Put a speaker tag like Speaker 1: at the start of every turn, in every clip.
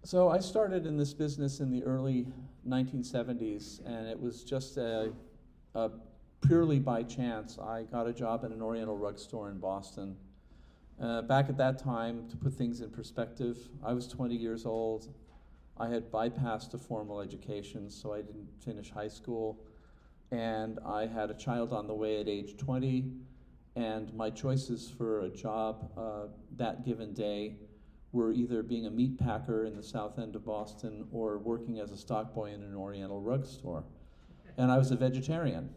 Speaker 1: So I started in this business in the early 1970s, and it was just a purely by chance. I got a job at an Oriental rug store in Boston. Back at that time, to put things in perspective, I was 20 years old. I had bypassed a formal education, so I didn't finish high school. And I had a child on the way at age 20, and my choices for a job that given day were either being a meat packer in the south end of Boston or working as a stock boy in an Oriental rug store. And I was a vegetarian.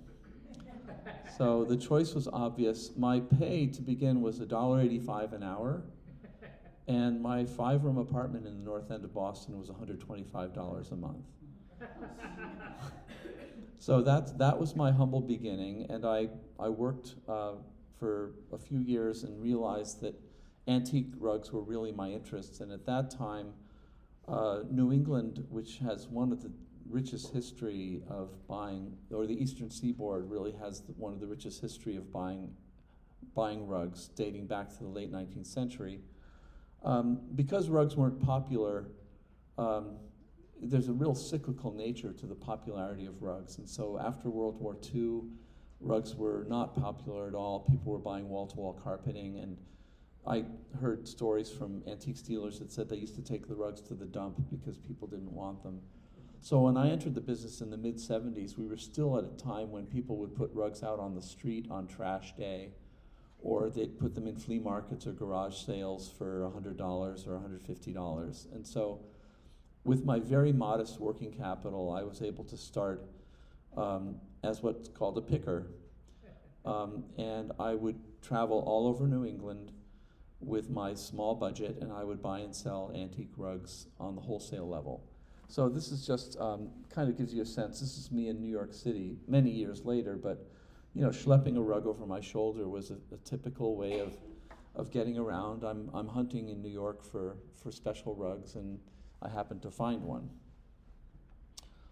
Speaker 1: So the choice was obvious. My pay to begin was $1.85 an hour, and my 5-room apartment in the north end of Boston was $125 a month. So that was my humble beginning, and I worked for a few years and realized that antique rugs were really my interest. And at that time, New England, which has one of the richest history of buying, or the Eastern Seaboard really has one of the richest history of buying rugs dating back to the late 19th century. Because rugs weren't popular, there's a real cyclical nature to the popularity of rugs. And so after World War II, rugs were not popular at all. People were buying wall-to-wall carpeting, and I heard stories from antique dealers that said they used to take the rugs to the dump because people didn't want them. So when I entered the business in the mid-70s, we were still at a time when people would put rugs out on the street on trash day, or they'd put them in flea markets or garage sales for $100 or $150. And so with my very modest working capital, I was able to start as what's called a picker. And I would travel all over New England with my small budget, and I would buy and sell antique rugs on the wholesale level. So this is just kind of gives you a sense. This is me in New York City many years later, but schlepping a rug over my shoulder was a typical way of getting around. I'm hunting in New York for special rugs, and I happened to find one.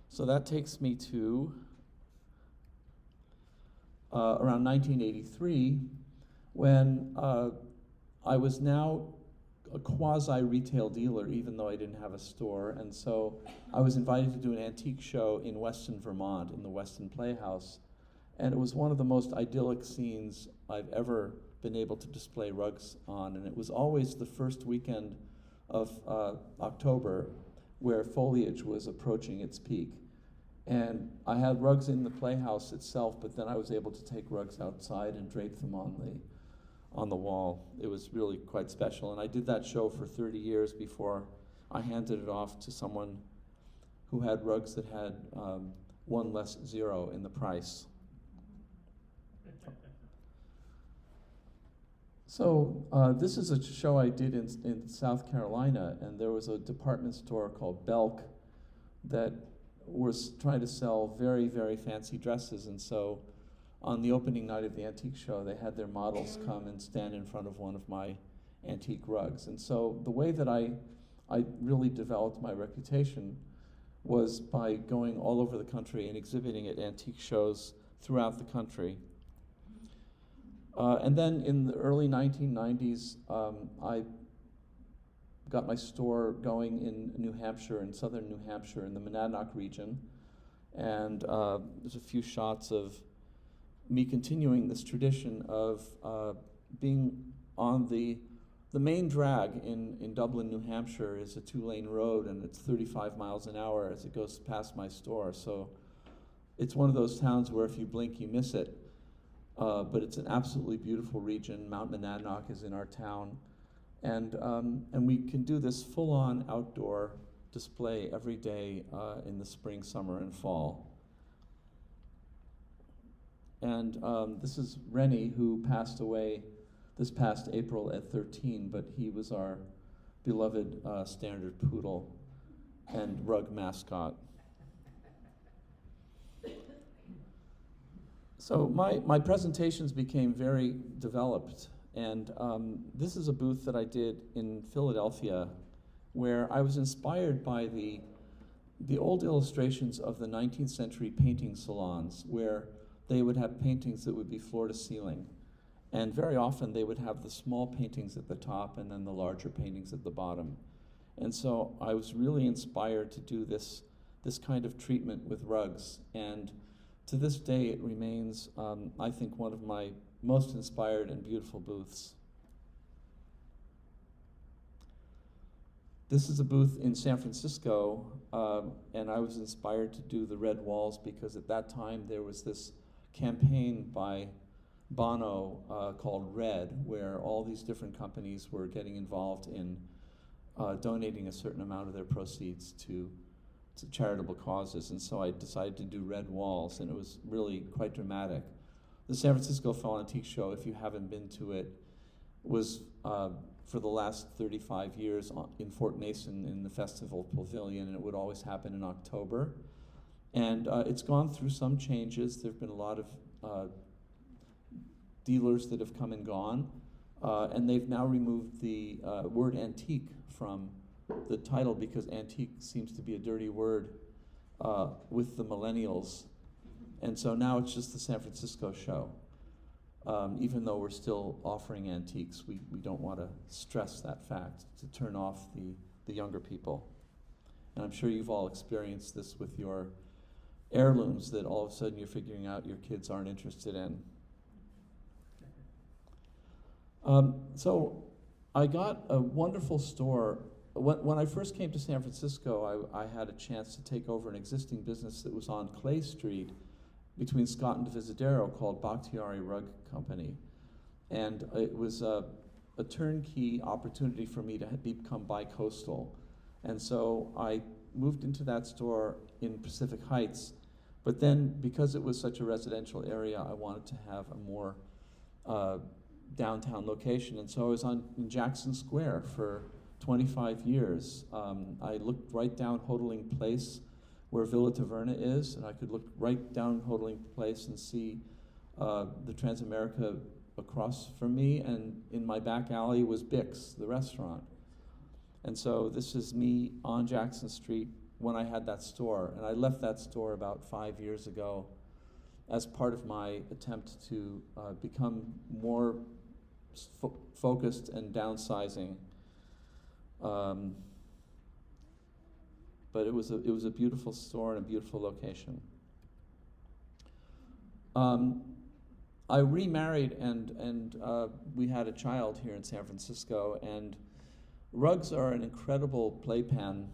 Speaker 1: So that takes me to around 1983, when I was now a quasi-retail dealer, even though I didn't have a store. And so I was invited to do an antique show in Weston, Vermont, in the Weston Playhouse. And it was one of the most idyllic scenes I've ever been able to display rugs on. And it was always the first weekend of October, where foliage was approaching its peak. And I had rugs in the playhouse itself, but then I was able to take rugs outside and drape them on the wall. It was really quite special. And I did that show for 30 years before I handed it off to someone who had rugs that had one less zero in the price. So this is a show I did in South Carolina, and there was a department store called Belk that was trying to sell very, very fancy dresses. And so on the opening night of the antique show, they had their models come and stand in front of one of my antique rugs. And so the way that I really developed my reputation was by going all over the country and exhibiting at antique shows throughout the country. And then in the early 1990s, I got my store going in New Hampshire, in southern New Hampshire, in the Monadnock region. And there's a few shots of me continuing this tradition of being on the main drag in Dublin, New Hampshire is a 2-lane road, and it's 35 miles an hour as it goes past my store. So it's one of those towns where if you blink, you miss it. But it's an absolutely beautiful region. Mount Monadnock is in our town. And we can do this full-on outdoor display every day in the spring, summer, and fall. And this is Rennie, who passed away this past April at 13, but he was our beloved standard poodle and rug mascot. So my presentations became very developed, and this is a booth that I did in Philadelphia, where I was inspired by the old illustrations of the 19th century painting salons, where they would have paintings that would be floor to ceiling. And very often they would have the small paintings at the top and then the larger paintings at the bottom. And so I was really inspired to do this kind of treatment with rugs. And to this day, it remains, I think, one of my most inspired and beautiful booths. This is a booth in San Francisco, and I was inspired to do the red walls because at that time there was this campaign by Bono called Red, where all these different companies were getting involved in donating a certain amount of their proceeds to charitable causes. And so I decided to do red walls, and it was really quite dramatic. The San Francisco Fall Antique Show, if you haven't been to it, was for the last 35 years in Fort Mason in the Festival Pavilion, and it would always happen in October. And it's gone through some changes. There have been a lot of dealers that have come and gone, and they've now removed the word antique from the title because antique seems to be a dirty word with the millennials. And so now it's just the San Francisco show. Even though we're still offering antiques, we don't want to stress that fact to turn off the younger people. And I'm sure you've all experienced this with your heirlooms that all of a sudden you're figuring out your kids aren't interested in. So I got a wonderful store. When I first came to San Francisco, I had a chance to take over an existing business that was on Clay Street between Scott and Divisadero called Bakhtiari Rug Company. And it was a turnkey opportunity for me to become bi-coastal. And so I moved into that store in Pacific Heights, but then because it was such a residential area, I wanted to have a more downtown location. And so I was in Jackson Square for 25 years. I looked right down Hodling Place where Villa Taverna is, and I could look right down Hodling Place and see the Transamerica across from me, and in my back alley was Bix, the restaurant. And so this is me on Jackson Street when I had that store, and I left that store about 5 years ago as part of my attempt to become more focused and downsizing. But it was a beautiful store and a beautiful location. I remarried and we had a child here in San Francisco, and rugs are an incredible playpen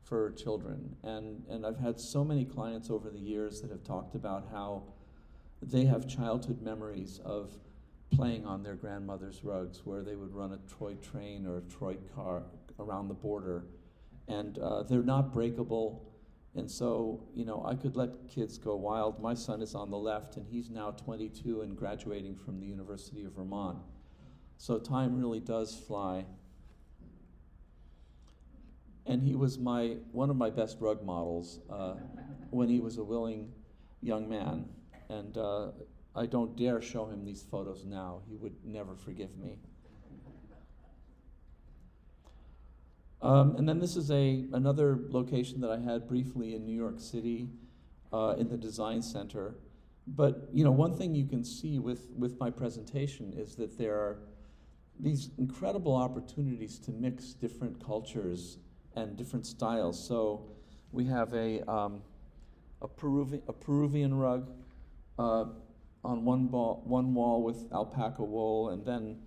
Speaker 1: for children. And I've had so many clients over the years that have talked about how they have childhood memories of playing on their grandmother's rugs, where they would run a Troy train or a Troy car around the border. And they're not breakable. And so, I could let kids go wild. My son is on the left, and he's now 22 and graduating from the University of Vermont. So time really does fly. And he was one of my best rug models when he was a willing young man. And I don't dare show him these photos now. He would never forgive me. And then this is another location that I had briefly in New York City, in the Design Center. But one thing you can see with my presentation is that there are these incredible opportunities to mix different cultures and different styles. So we have a Peruvian rug on one wall with alpaca wool, and then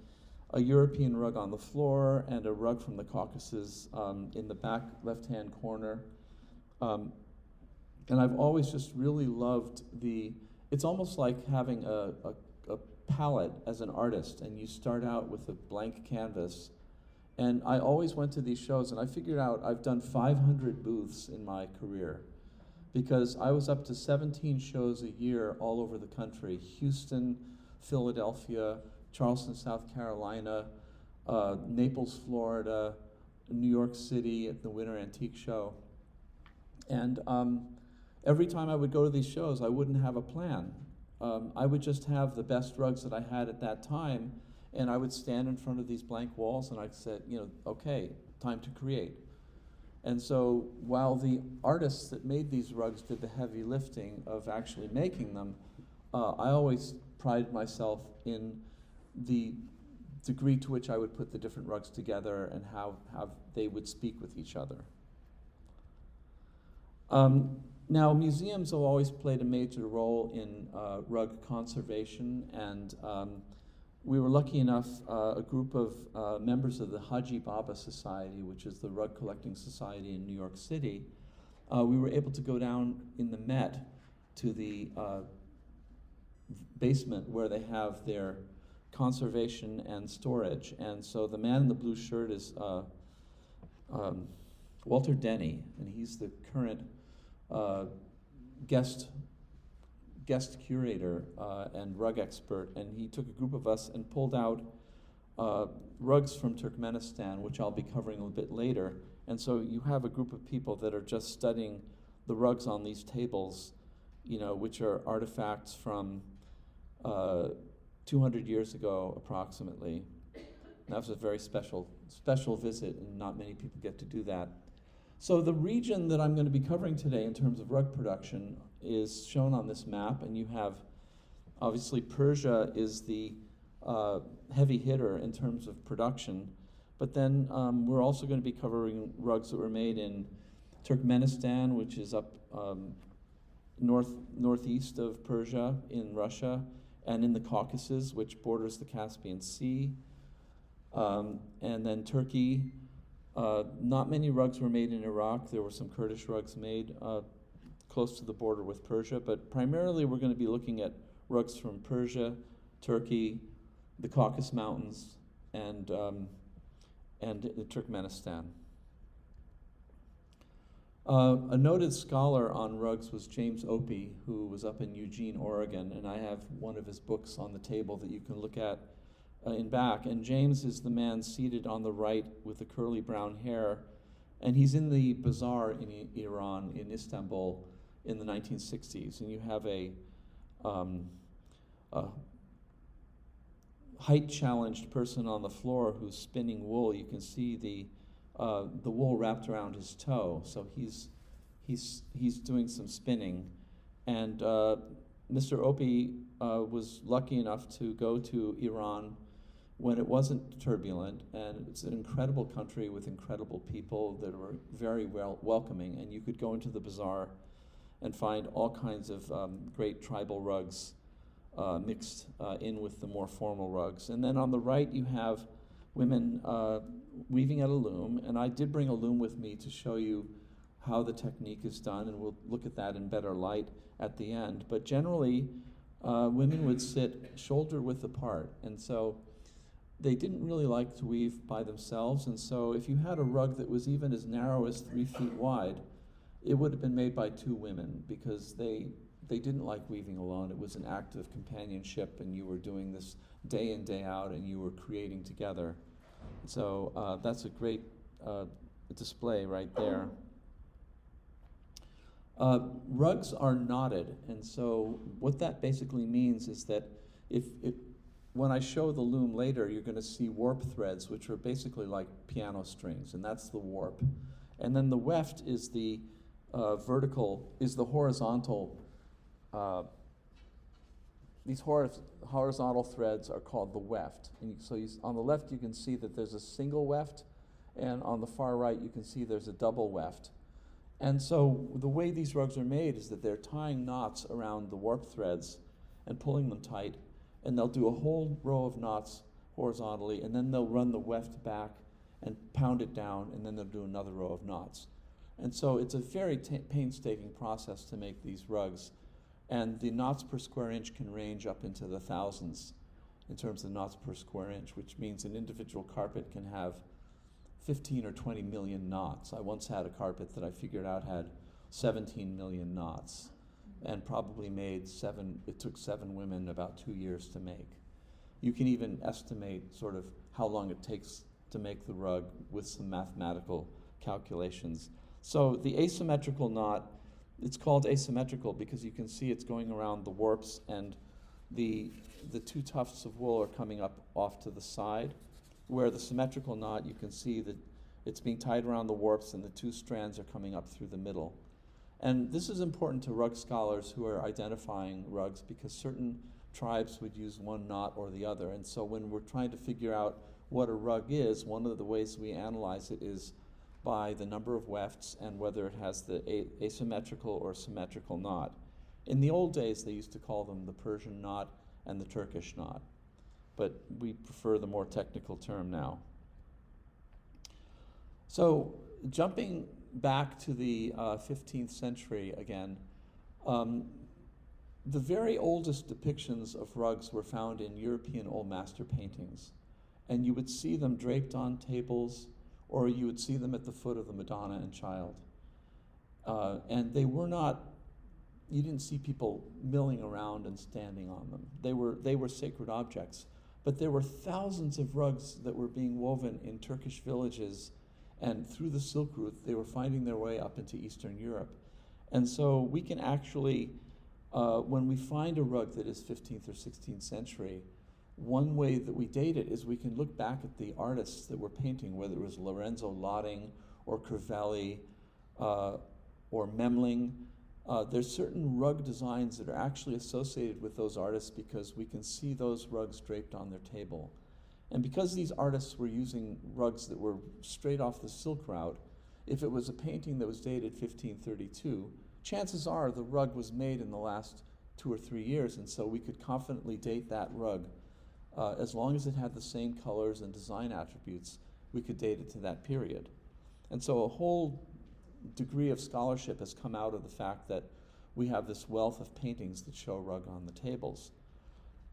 Speaker 1: a European rug on the floor, and a rug from the Caucasus in the back left-hand corner. And I've always just really loved it's almost like having a palette as an artist, and you start out with a blank canvas. And I always went to these shows, and I figured out I've done 500 booths in my career, because I was up to 17 shows a year all over the country: Houston, Philadelphia, Charleston, South Carolina, Naples, Florida, New York City at the Winter Antique Show. And every time I would go to these shows, I wouldn't have a plan. I would just have the best rugs that I had at that time, and I would stand in front of these blank walls, and I'd say, okay, time to create. And so while the artists that made these rugs did the heavy lifting of actually making them, I always prided myself in the degree to which I would put the different rugs together and how they would speak with each other. Now, museums have always played a major role in rug conservation, and we were lucky enough, a group of members of the Haji Baba Society, which is the rug collecting society in New York City, we were able to go down in the Met to the basement where they have their conservation and storage. And so the man in the blue shirt is Walter Denny, and he's the current guest curator and rug expert, and he took a group of us and pulled out rugs from Turkmenistan, which I'll be covering a little bit later. And so you have a group of people that are just studying the rugs on these tables, which are artifacts from 200 years ago, approximately. That was a very special visit, and not many people get to do that. So the region that I'm going to be covering today in terms of rug production is shown on this map, and you have, obviously, Persia is the heavy hitter in terms of production, but then we're also going to be covering rugs that were made in Turkmenistan, which is up northeast of Persia, in Russia, and in the Caucasus, which borders the Caspian Sea, and then Turkey. Not many rugs were made in Iraq. There were some Kurdish rugs made close to the border with Persia, but primarily we're going to be looking at rugs from Persia, Turkey, the Caucasus Mountains, and Turkmenistan. A noted scholar on rugs was James Opie, who was up in Eugene, Oregon, and I have one of his books on the table that you can look at in back. And James is the man seated on the right with the curly brown hair, and he's in the bazaar in Iran, in Istanbul, in the 1960s. And you have a height-challenged person on the floor who's spinning wool. You can see the wool wrapped around his toe, so he's doing some spinning. And Mr. Opie was lucky enough to go to Iran when it wasn't turbulent, and it's an incredible country with incredible people that were very welcoming, and you could go into the bazaar and find all kinds of great tribal rugs mixed in with the more formal rugs. And then on the right you have women weaving at a loom, and I did bring a loom with me to show you how the technique is done, and we'll look at that in better light at the end. But generally, women would sit shoulder width apart, and so they didn't really like to weave by themselves, and so if you had a rug that was even as narrow as 3 feet wide, it would have been made by 2 women, because they didn't like weaving alone. It was an act of companionship, and you were doing this day in, day out, and you were creating together. So that's a great display right there. Rugs are knotted, and so what that basically means is that when I show the loom later, you're going to see warp threads, which are basically like piano strings, and that's the warp. And then the weft is the horizontal. These horizontal threads are called the weft. And so on the left, you can see that there's a single weft, and on the far right, you can see there's a double weft. And so the way these rugs are made is that they're tying knots around the warp threads and pulling them tight, and they'll do a whole row of knots horizontally, and then they'll run the weft back and pound it down, and then they'll do another row of knots. And so it's a very painstaking process to make these rugs, and the knots per square inch can range up into the thousands in terms of knots per square inch, which means an individual carpet can have 15 or 20 million knots. I once had a carpet that I figured out had 17 million knots, and probably it took 7 women about 2 years to make. You can even estimate sort of how long it takes to make the rug with some mathematical calculations. So the asymmetrical knot, it's called asymmetrical because you can see it's going around the warps, and the 2 tufts of wool are coming up off to the side, where the symmetrical knot, you can see that it's being tied around the warps and the 2 strands are coming up through the middle. And this is important to rug scholars who are identifying rugs, because certain tribes would use one knot or the other. And so when we're trying to figure out what a rug is, one of the ways we analyze it is by the number of wefts and whether it has the asymmetrical or symmetrical knot. In the old days, they used to call them the Persian knot and the Turkish knot, but we prefer the more technical term now. So jumping back to the 15th century again, the very oldest depictions of rugs were found in European Old Master paintings. And you would see them draped on tables, or you would see them at the foot of the Madonna and Child. And they were not, you didn't see people milling around and standing on them. They were sacred objects. But there were thousands of rugs that were being woven in Turkish villages, and through the Silk Route, they were finding their way up into Eastern Europe. And so we can actually, when we find a rug that is 15th or 16th century, one way that we date it is we can look back at the artists that were painting, whether it was Lorenzo Lotting or Crivelli or Memling. There's certain rug designs that are actually associated with those artists because we can see those rugs draped on their table. And because these artists were using rugs that were straight off the Silk Route, if it was a painting that was dated 1532, chances are the rug was made in the last 2 or 3 years, and so we could confidently date that rug. As long as it had the same colors and design attributes, we could date it to that period. And so a whole degree of scholarship has come out of the fact that we have this wealth of paintings that show rug on the tables.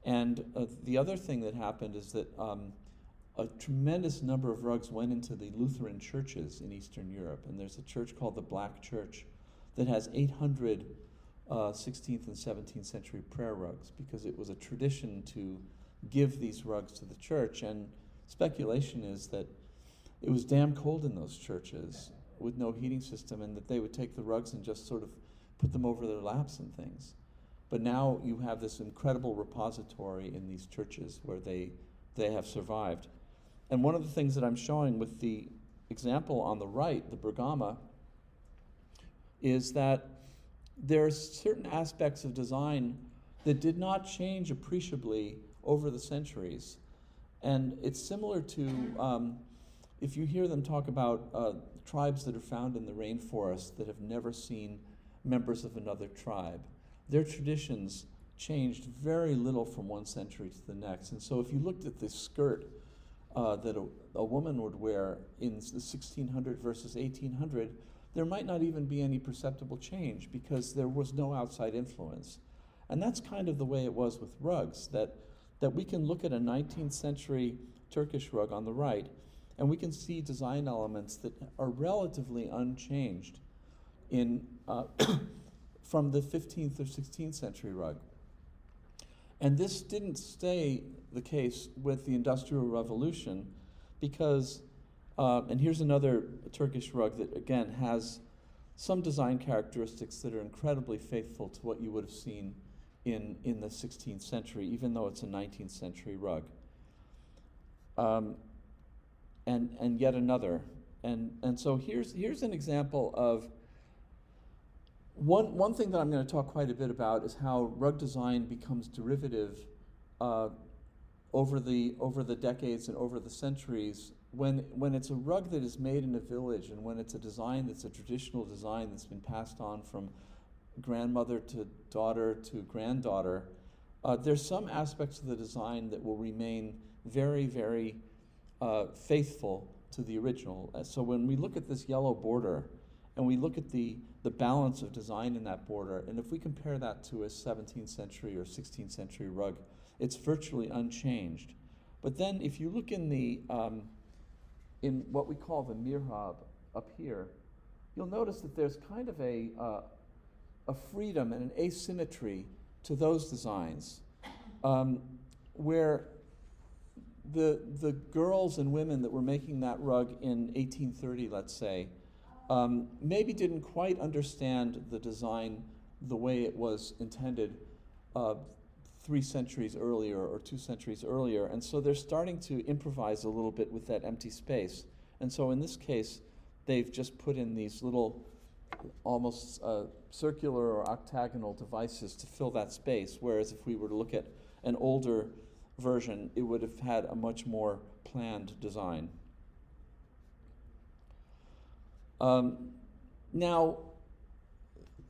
Speaker 1: And the other thing that happened is that a tremendous number of rugs went into the Lutheran churches in Eastern Europe. And there's a church called the Black Church that has 800 16th and 17th century prayer rugs, because it was a tradition to give these rugs to the church. And speculation is that it was damn cold in those churches with no heating system, and that they would take the rugs and just sort of put them over their laps and things. But now you have this incredible repository in these churches where they have survived. And one of the things that I'm showing with the example on the right, the Bergama, is that there are certain aspects of design that did not change appreciably over the centuries. And it's similar to, if you hear them talk about tribes that are found in the rainforest that have never seen members of another tribe, their traditions changed very little from one century to the next. And so if you looked at the skirt that a woman would wear in the 1600 versus 1800, there might not even be any perceptible change because there was no outside influence. And that's kind of the way it was with rugs, that we can look at a 19th century Turkish rug on the right, and we can see design elements that are relatively unchanged in from the 15th or 16th century rug. And this didn't stay the case with the Industrial Revolution because, and here's another Turkish rug that again has some design characteristics that are incredibly faithful to what you would have seen in the 16th century, even though it's a 19th century rug. And yet another. And so here's an example of one thing that I'm going to talk quite a bit about is how rug design becomes derivative over the decades and over the centuries. When it's a rug that is made in a village, and when it's a design that's a traditional design that's been passed on from grandmother to daughter to granddaughter, there's some aspects of the design that will remain very, very faithful to the original. So when we look at this yellow border, and we look at the balance of design in that border, and if we compare that to a 17th century or 16th century rug, it's virtually unchanged. But then if you look in the in what we call the mihrab up here, you'll notice that there's kind of a freedom and an asymmetry to those designs, where the girls and women that were making that rug in 1830, let's say, maybe didn't quite understand the design the way it was intended 3 centuries earlier or 2 centuries earlier, and so they're starting to improvise a little bit with that empty space. And so in this case, they've just put in these little almost circular or octagonal devices to fill that space, whereas if we were to look at an older version, it would have had a much more planned design. Now,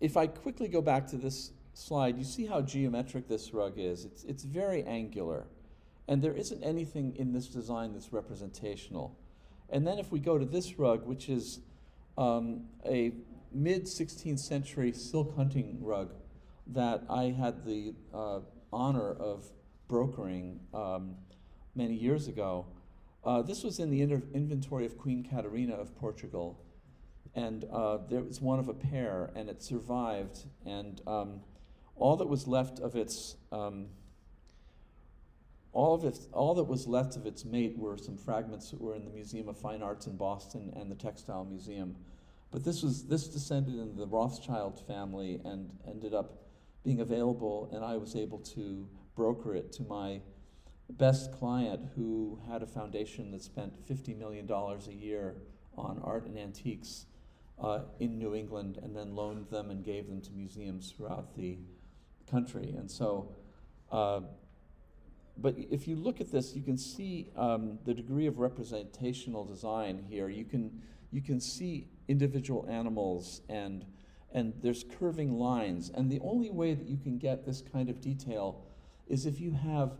Speaker 1: if I quickly go back to this slide, you see how geometric this rug is. It's very angular, and there isn't anything in this design that's representational. And then if we go to this rug, which is a mid-16th century silk hunting rug that I had the honor of brokering many years ago. This was in the inventory of Queen Catarina of Portugal, and there was one of a pair, and it survived, and all that was left of its mate were some fragments that were in the Museum of Fine Arts in Boston and the Textile Museum. But this descended in the Rothschild family and ended up being available, and I was able to broker it to my best client, who had a foundation that spent $50 million a year on art and antiques in New England, and then loaned them and gave them to museums throughout the country. And so, but if you look at this, you can see the degree of representational design here. You can see individual animals, and there's curving lines. And the only way that you can get this kind of detail is if you have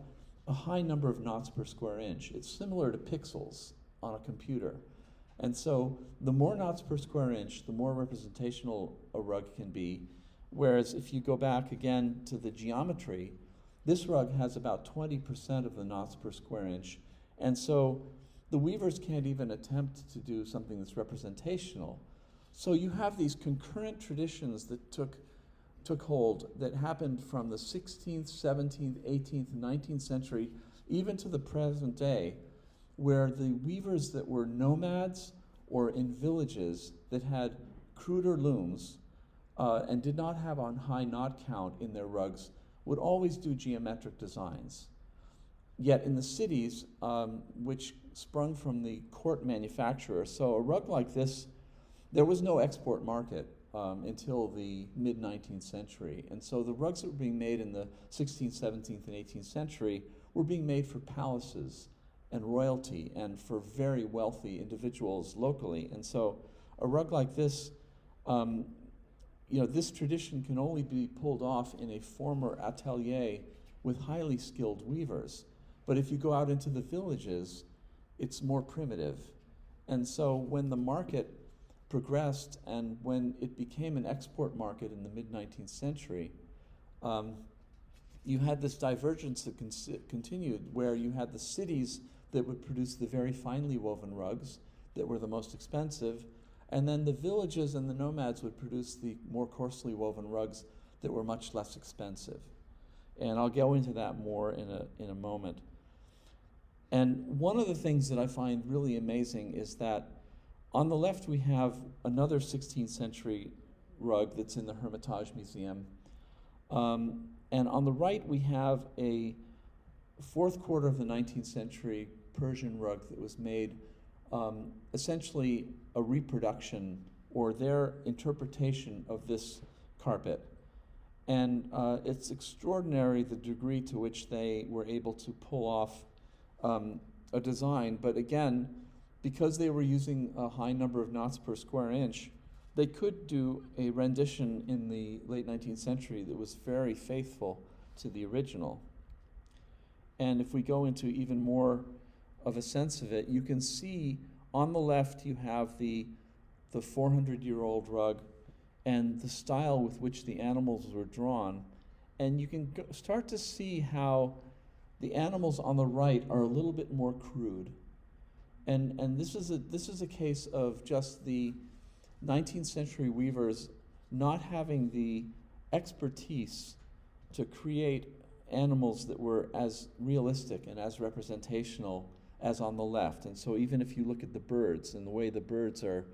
Speaker 1: a high number of knots per square inch. It's similar to pixels on a computer. And so the more knots per square inch, the more representational a rug can be. Whereas if you go back again to the geometry, this rug has about 20% of the knots per square inch. And so the weavers can't even attempt to do something that's representational. So you have these concurrent traditions that took hold, that happened from the 16th, 17th, 18th, 19th century, even to the present day, where the weavers that were nomads or in villages that had cruder looms and did not have a high knot count in their rugs would always do geometric designs. Yet in the cities, which sprung from the court manufacturer, so a rug like this, there was no export market until the mid-19th century. And so the rugs that were being made in the 16th, 17th, and 18th century were being made for palaces and royalty and for very wealthy individuals locally. And so a rug like this, this tradition can only be pulled off in a former atelier with highly skilled weavers. But if you go out into the villages, it's more primitive. And so when the market progressed and when it became an export market in the mid-19th century, you had this divergence that continued, where you had the cities that would produce the very finely woven rugs that were the most expensive, and then the villages and the nomads would produce the more coarsely woven rugs that were much less expensive. And I'll go into that more in a moment. And one of the things that I find really amazing is that on the left we have another 16th century rug that's in the Hermitage Museum. And on the right we have a fourth quarter of the 19th century Persian rug that was made essentially a reproduction or their interpretation of this carpet. And it's extraordinary the degree to which they were able to pull off a design, but again, because they were using a high number of knots per square inch, they could do a rendition in the late 19th century that was very faithful to the original. And if we go into even more of a sense of it, you can see on the left you have the 400-year-old rug and the style with which the animals were drawn. And you can start to see how the animals on the right are a little bit more crude. And this is a case of just the 19th century weavers not having the expertise to create animals that were as realistic and as representational as on the left. And so even if you look at the birds and the way the birds are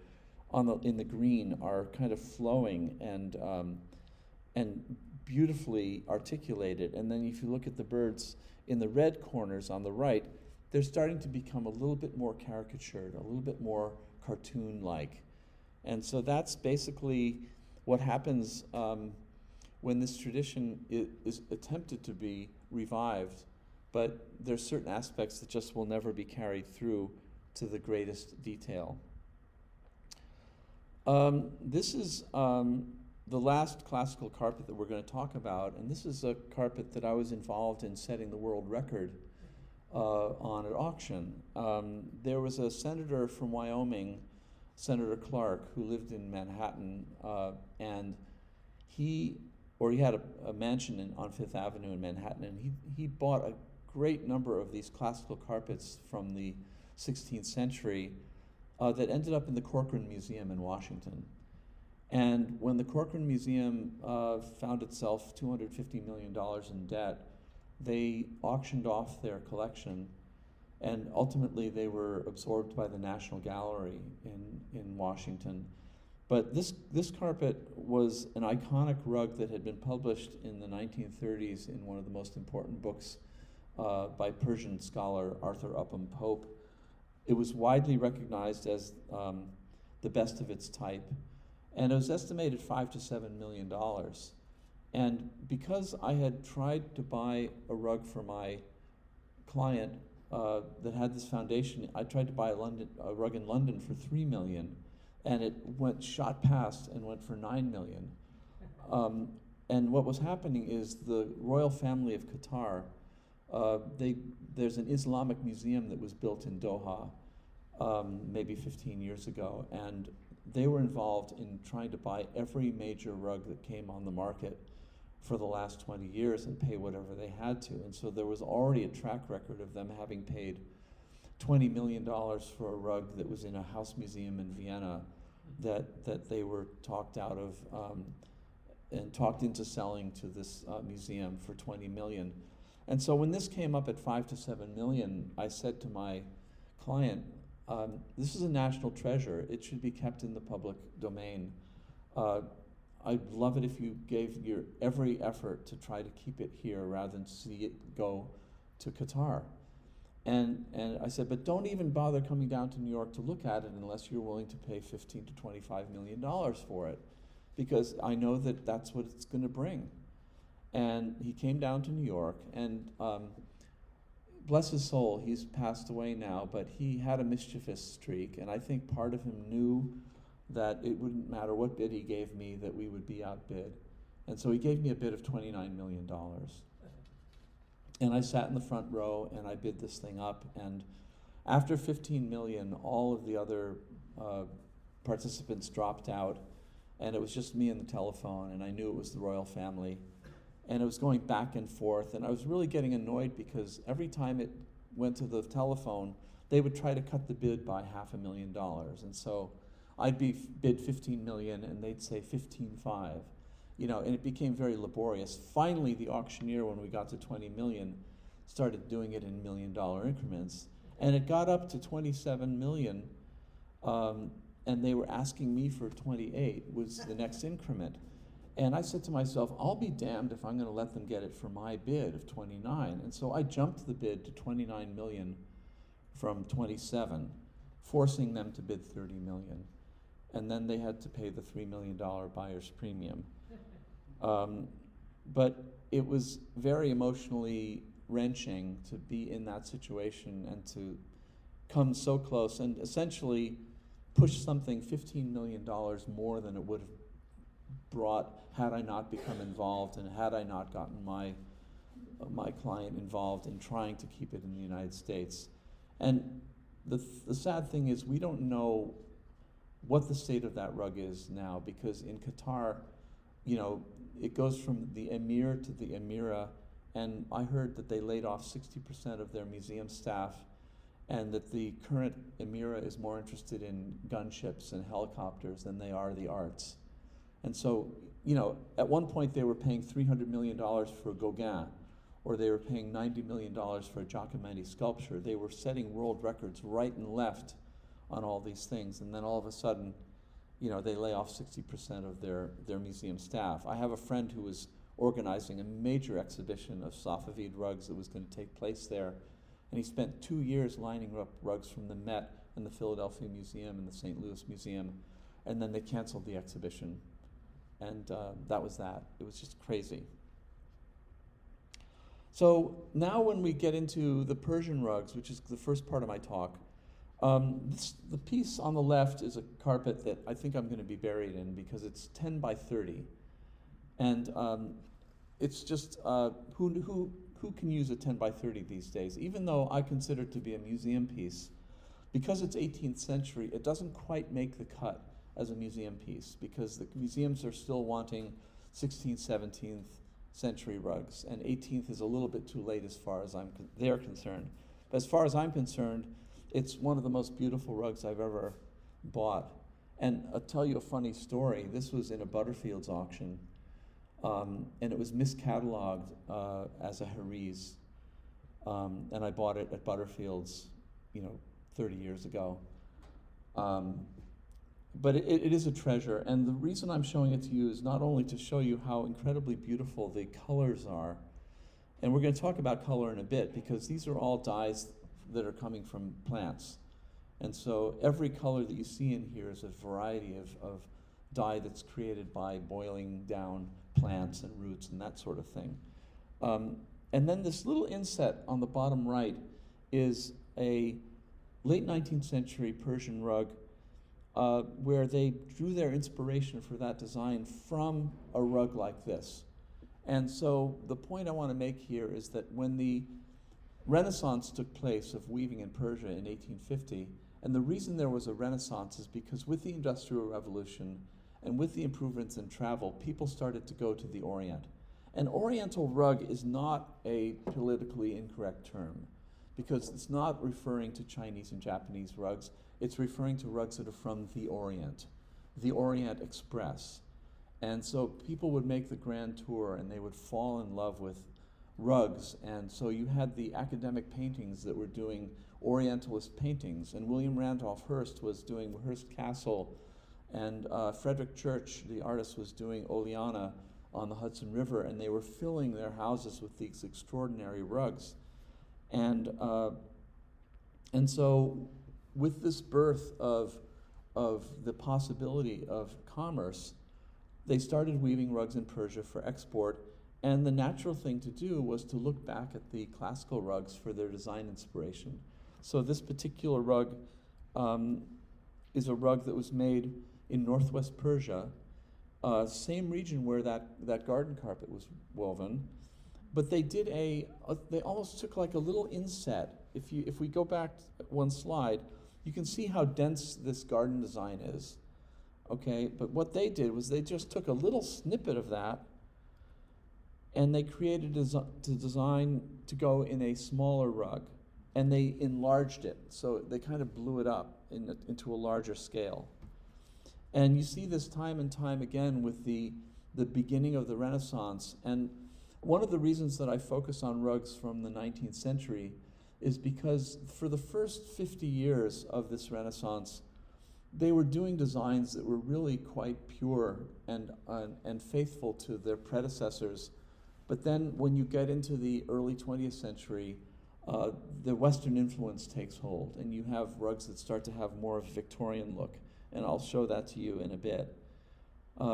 Speaker 1: in the green are kind of flowing and beautifully articulated, and then if you look at the birds in the red corners on the right, they're starting to become a little bit more caricatured, a little bit more cartoon-like. And so that's basically what happens when this tradition is attempted to be revived, but there's certain aspects that just will never be carried through to the greatest detail. This is the last classical carpet that we're going to talk about, and this is a carpet that I was involved in setting the world record on at auction. There was a senator from Wyoming, Senator Clark, who lived in Manhattan, and he had a mansion on Fifth Avenue in Manhattan, and he bought a great number of these classical carpets from the 16th century that ended up in the Corcoran Museum in Washington. And when the Corcoran Museum found itself $250 million in debt, they auctioned off their collection, and ultimately they were absorbed by the National Gallery in Washington. But this carpet was an iconic rug that had been published in the 1930s in one of the most important books by Persian scholar Arthur Upham Pope. It was widely recognized as the best of its type, and it was estimated $5 to $7 million. And because I had tried to buy a rug for my client that had this foundation, I tried to buy a rug in London for $3 million, and it shot past and went for $9 million. And what was happening is the royal family of Qatar, there's an Islamic museum that was built in Doha maybe 15 years ago, and they were involved in trying to buy every major rug that came on the market for the last 20 years and pay whatever they had to. And so there was already a track record of them having paid $20 million for a rug that was in a house museum in Vienna that they were talked out of and talked into selling to this museum for $20 million. And so when this came up at $5 to $7 million, I said to my client, this is a national treasure. It should be kept in the public domain. I'd love it if you gave your every effort to try to keep it here rather than see it go to Qatar. And I said, but don't even bother coming down to New York to look at it unless you're willing to pay $15 to $25 million for it, because I know that that's what it's going to bring. And he came down to New York, and bless his soul, he's passed away now, but he had a mischievous streak, and I think part of him knew that it wouldn't matter what bid he gave me, that we would be outbid. And so he gave me a bid of $29 million. And I sat in the front row and I bid this thing up, and after 15 million, all of the other participants dropped out, and it was just me and the telephone, and I knew it was the royal family. And it was going back and forth, and I was really getting annoyed because every time it went to the telephone, they would try to cut the bid by $500,000. And so I'd be bid 15 million and they'd say 15.5, and it became very laborious. Finally, the auctioneer, when we got to 20 million, started doing it in $1 million increments, and it got up to 27 million, and they were asking me for 28 was the next increment. And I said to myself, I'll be damned if I'm going to let them get it for my bid of 29. And so I jumped the bid to 29 million from 27, forcing them to bid 30 million. And then they had to pay the $3 million buyer's premium. But it was very emotionally wrenching to be in that situation and to come so close and essentially push something $15 million more than it would have brought had I not become involved and had I not gotten my client involved in trying to keep it in the United States. And the sad thing is we don't know what the state of that rug is now, because in Qatar, it goes from the emir to the emira, and I heard that they laid off 60% of their museum staff, and that the current emira is more interested in gunships and helicopters than they are the arts. And so, at one point they were paying $300 million for Gauguin, or they were paying $90 million for a Giacometti sculpture. They were setting world records right and left on all these things, and then all of a sudden, they lay off 60% of their museum staff. I have a friend who was organizing a major exhibition of Safavid rugs that was going to take place there, and he spent 2 years lining up rugs from the Met and the Philadelphia Museum and the St. Louis Museum, and then they canceled the exhibition. And that was that. It was just crazy. So now when we get into the Persian rugs, which is the first part of my talk, the piece on the left is a carpet that I think I'm going to be buried in because it's 10 by 30. And it's just, who can use a 10 by 30 these days? Even though I consider it to be a museum piece, because it's 18th century, it doesn't quite make the cut as a museum piece because the museums are still wanting 16th, 17th century rugs, and 18th is a little bit too late as far as they're concerned. But as far as I'm concerned, it's one of the most beautiful rugs I've ever bought. And I'll tell you a funny story. This was in a Butterfields auction, and it was miscatalogued as a Herries, and I bought it at Butterfields, 30 years ago. But it is a treasure, and the reason I'm showing it to you is not only to show you how incredibly beautiful the colors are, and we're going to talk about color in a bit, because these are all dyes that are coming from plants. And so every color that you see in here is a variety of dye that's created by boiling down plants and roots and that sort of thing. And then this little inset on the bottom right is a late 19th century Persian rug where they drew their inspiration for that design from a rug like this. And so the point I want to make here is that when the Renaissance took place of weaving in Persia in 1850, and the reason there was a Renaissance is because with the Industrial Revolution and with the improvements in travel, people started to go to the Orient. An Oriental rug is not a politically incorrect term, because it's not referring to Chinese and Japanese rugs, it's referring to rugs that are from the Orient Express. And so people would make the grand tour and they would fall in love with rugs. And so you had the academic paintings that were doing Orientalist paintings. And William Randolph Hearst was doing Hearst Castle. And Frederick Church, the artist, was doing Oleana on the Hudson River. And they were filling their houses with these extraordinary rugs. And so with this birth of the possibility of commerce, they started weaving rugs in Persia for export, and the natural thing to do was to look back at the classical rugs for their design inspiration. So this particular rug is a rug that was made in northwest Persia, same region where that garden carpet was woven, but they did they almost took like a little inset. If we go back one slide, you can see how dense this garden design is. Okay, but what they did was they just took a little snippet of that and they created a design to go in a smaller rug, and they enlarged it. So they kind of blew it up into a larger scale. And you see this time and time again with the beginning of the Renaissance. And one of the reasons that I focus on rugs from the 19th century is because for the first 50 years of this Renaissance, they were doing designs that were really quite pure and faithful to their predecessors. But then when you get into the early 20th century, the Western influence takes hold, and you have rugs that start to have more of a Victorian look. And I'll show that to you in a bit.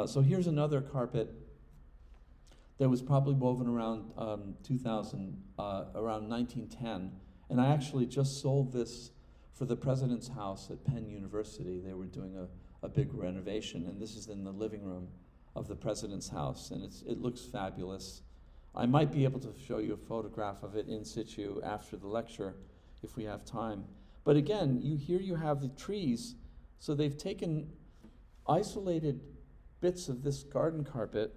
Speaker 1: So here's another carpet that was probably woven around 2000, around 1910. And I actually just sold this for the President's House at Penn University. They were doing a big renovation, and this is in the living room of the President's House, and it looks fabulous. I might be able to show you a photograph of it in situ after the lecture if we have time. But again, here you have the trees, so they've taken isolated bits of this garden carpet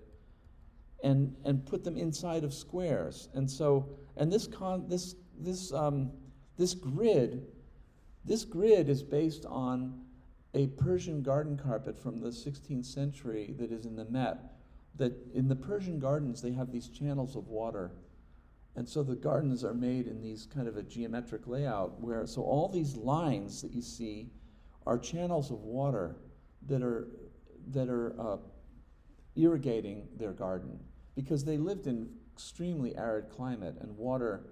Speaker 1: and put them inside of squares. And so, and this grid is based on a Persian garden carpet from the 16th century that is in the Met. That in the Persian gardens, they have these channels of water. And so the gardens are made in these kind of a geometric layout so all these lines that you see are channels of water that are irrigating their garden, because they lived in extremely arid climate and water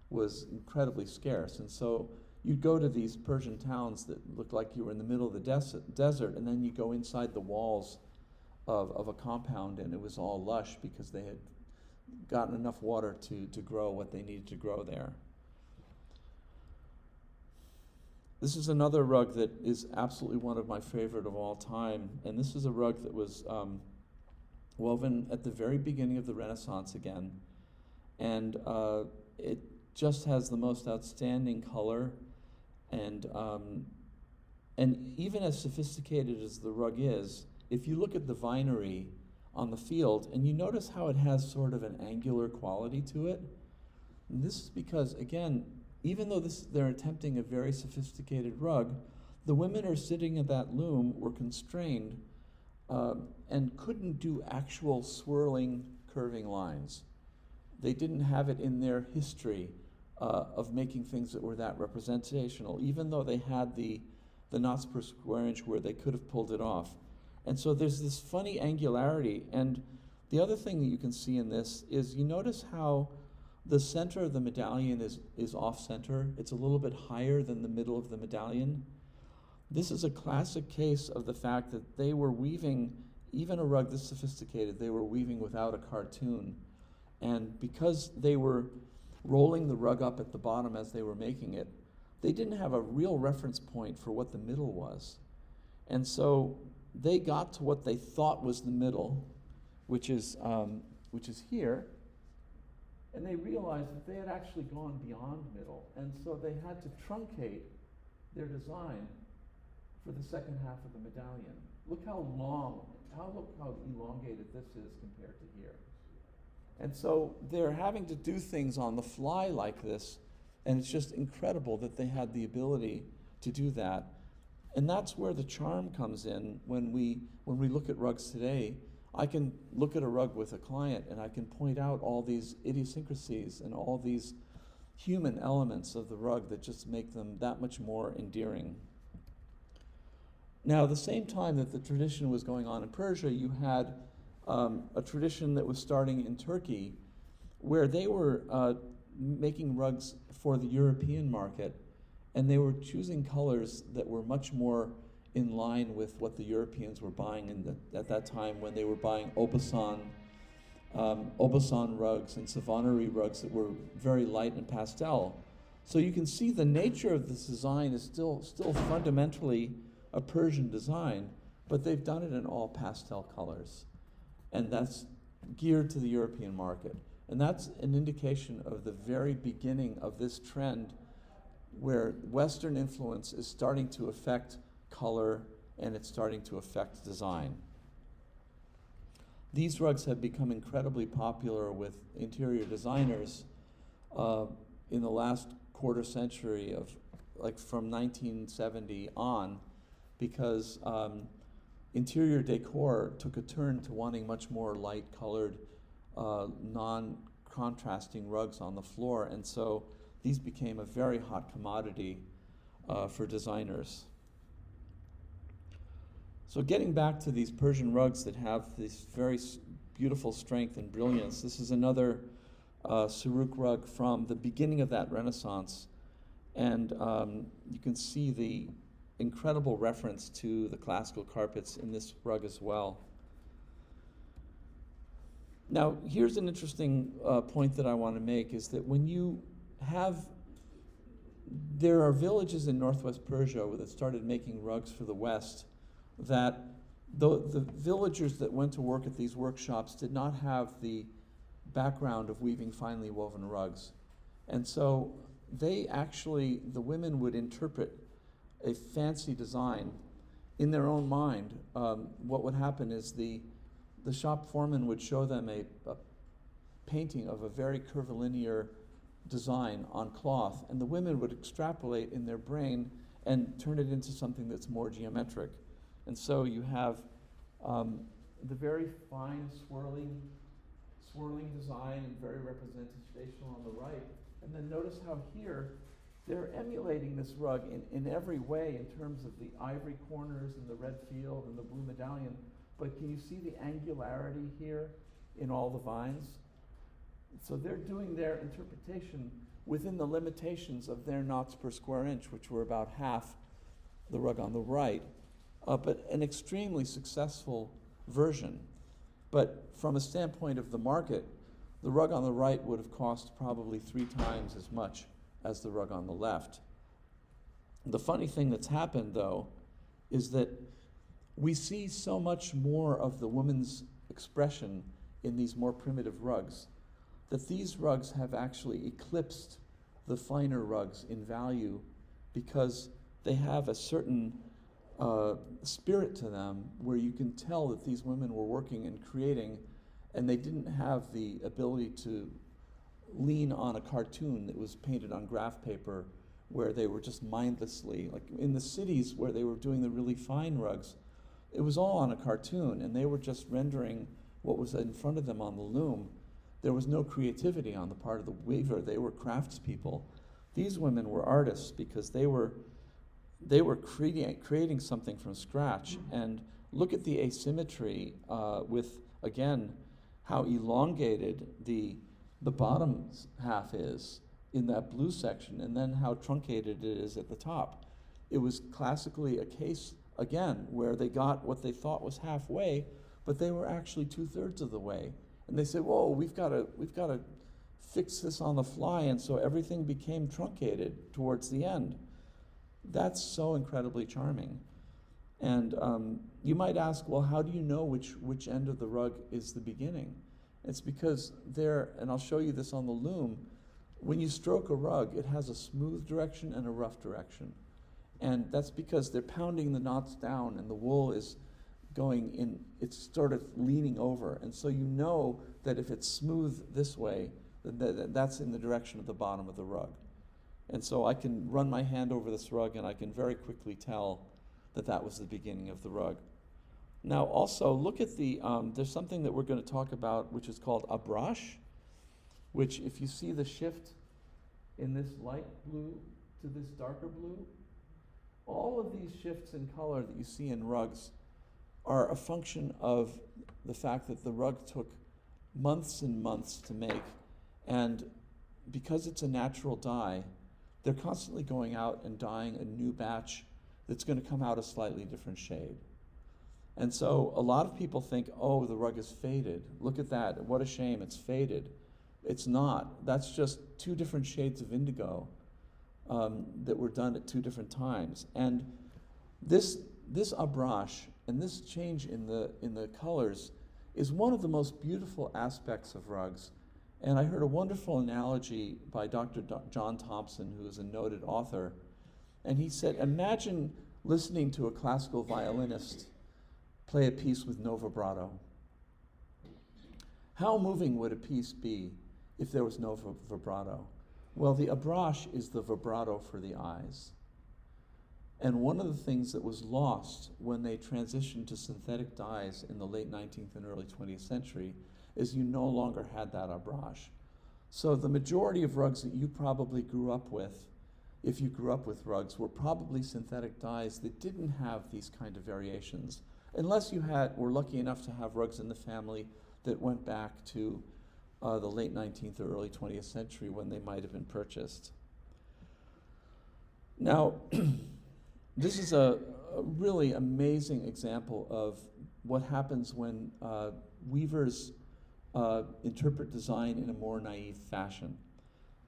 Speaker 1: was incredibly scarce. And so you'd go to these Persian towns that looked like you were in the middle of the desert, and then you go inside the walls of a compound, and it was all lush because they had gotten enough water to grow what they needed to grow there. This is another rug that is absolutely one of my favorite of all time, and this is a rug that was woven at the very beginning of the Renaissance again, and it just has the most outstanding color, and even as sophisticated as the rug is, if you look at the vinery on the field, and you notice how it has sort of an angular quality to it, and this is because, again, even though they're attempting a very sophisticated rug, the women are sitting at that loom were constrained and couldn't do actual swirling, curving lines. They didn't have it in their history of making things that were that representational, even though they had the knots per square inch where they could have pulled it off. And so there's this funny angularity. And the other thing that you can see in this is you notice how the center of the medallion is off-center. It's a little bit higher than the middle of the medallion. This is a classic case of the fact that they were weaving, even a rug this sophisticated, they were weaving without a cartoon. And because they were rolling the rug up at the bottom as they were making it, they didn't have a real reference point for what the middle was. And so they got to what they thought was the middle, which is here, and they realized that they had actually gone beyond middle, and so they had to truncate their design for the second half of the medallion. Look how elongated this is compared to here. And so they're having to do things on the fly like this, and it's just incredible that they had the ability to do that. And that's where the charm comes in when we look at rugs today. I can look at a rug with a client and I can point out all these idiosyncrasies and all these human elements of the rug that just make them that much more endearing. Now, at the same time that the tradition was going on in Persia, you had a tradition that was starting in Turkey where they were making rugs for the European market, and they were choosing colors that were much more in line with what the Europeans were buying at that time when they were buying Aubusson rugs and Savonnerie rugs that were very light and pastel. So you can see the nature of this design is still fundamentally a Persian design, but they've done it in all pastel colors. And that's geared to the European market. And that's an indication of the very beginning of this trend where Western influence is starting to affect color and it's starting to affect design. These rugs have become incredibly popular with interior designers in the last quarter century from 1970 on, because interior decor took a turn to wanting much more light-colored, non-contrasting rugs on the floor, and so these became a very hot commodity for designers. So getting back to these Persian rugs that have this very beautiful strength and brilliance, this is another Suruk rug from the beginning of that Renaissance, and you can see the incredible reference to the classical carpets in this rug as well. Now, here's an interesting point that I want to make, is that when you there are villages in northwest Persia that started making rugs for the West, that the villagers that went to work at these workshops did not have the background of weaving finely woven rugs. And so the women would interpret a fancy design in their own mind. What would happen is the shop foreman would show them a painting of a very curvilinear design on cloth, and the women would extrapolate in their brain and turn it into something that's more geometric. And so you have the very fine swirling design and very representational on the right. And then notice how here they're emulating this rug in every way in terms of the ivory corners and the red field and the blue medallion. But can you see the angularity here in all the vines? So they're doing their interpretation within the limitations of their knots per square inch, which were about half the rug on the right. But an extremely successful version. But from a standpoint of the market, the rug on the right would have cost probably 3 times as much as the rug on the left. The funny thing that's happened, though, is that we see so much more of the woman's expression in these more primitive rugs that these rugs have actually eclipsed the finer rugs in value because they have a certain spirit to them where you can tell that these women were working and creating, and they didn't have the ability to lean on a cartoon that was painted on graph paper where they were just mindlessly, like in the cities where they were doing the really fine rugs, it was all on a cartoon and they were just rendering what was in front of them on the loom. There was no creativity on the part of the weaver. They were craftspeople. These women were artists because they were creating something from scratch. And look at the asymmetry with, again, how elongated the bottom half is in that blue section, and then how truncated it is at the top. It was classically a case, again, where they got what they thought was halfway, but they were actually 2/3 of the way. And they said, whoa, we've got to fix this on the fly, and so everything became truncated towards the end. That's so incredibly charming. And you might ask, well, how do you know which end of the rug is the beginning? It's because and I'll show you this on the loom, when you stroke a rug, it has a smooth direction and a rough direction. And that's because they're pounding the knots down and the wool is going in, it's sort of leaning over. And so you know that if it's smooth this way, that's in the direction of the bottom of the rug. And so I can run my hand over this rug and I can very quickly tell that was the beginning of the rug. Now also look at there's something that we're going to talk about which is called a brush, which if you see the shift in this light blue to this darker blue, all of these shifts in color that you see in rugs are a function of the fact that the rug took months and months to make, and because it's a natural dye, they're constantly going out and dyeing a new batch that's going to come out a slightly different shade. And so a lot of people think, oh, the rug is faded. Look at that, what a shame, it's faded. It's not. That's just 2 different shades of indigo that were done at 2 different times. And this abrash and this change in the colors is one of the most beautiful aspects of rugs. And I heard a wonderful analogy by Dr. John Thompson, who is a noted author. And he said, imagine listening to a classical violinist play a piece with no vibrato. How moving would a piece be if there was no vibrato? Well, the abrash is the vibrato for the eyes. And one of the things that was lost when they transitioned to synthetic dyes in the late 19th and early 20th century is you no longer had that abrash. So the majority of rugs that you probably grew up with, if you grew up with rugs, were probably synthetic dyes that didn't have these kind of variations, unless you were lucky enough to have rugs in the family that went back to the late 19th or early 20th century when they might have been purchased. Now, this is a really amazing example of what happens when weavers interpret design in a more naive fashion.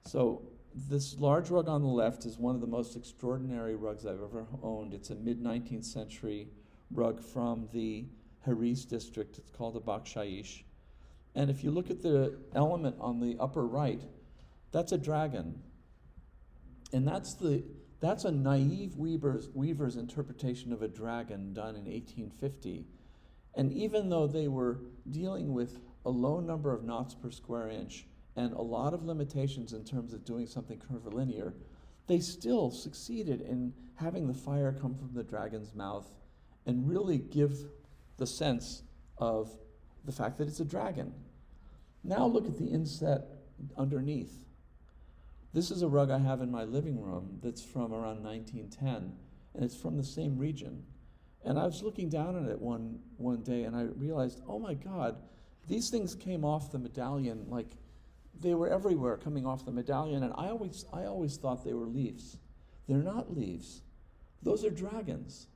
Speaker 1: So this large rug on the left is one of the most extraordinary rugs I've ever owned. It's a mid-19th century rug from the Haris district. It's called a bakshayish. And if you look at the element on the upper right, that's a dragon. And that's a naive weaver's interpretation of a dragon done in 1850. And even though they were dealing with a low number of knots per square inch and a lot of limitations in terms of doing something curvilinear, they still succeeded in having the fire come from the dragon's mouth and really give the sense of the fact that it's a dragon. Now look at the inset underneath. This is a rug I have in my living room that's from around 1910, and it's from the same region. And I was looking down at it one day, and I realized, oh my God, these things came off the medallion like they were everywhere coming off the medallion, and I always thought they were leaves. They're not leaves. Those are dragons.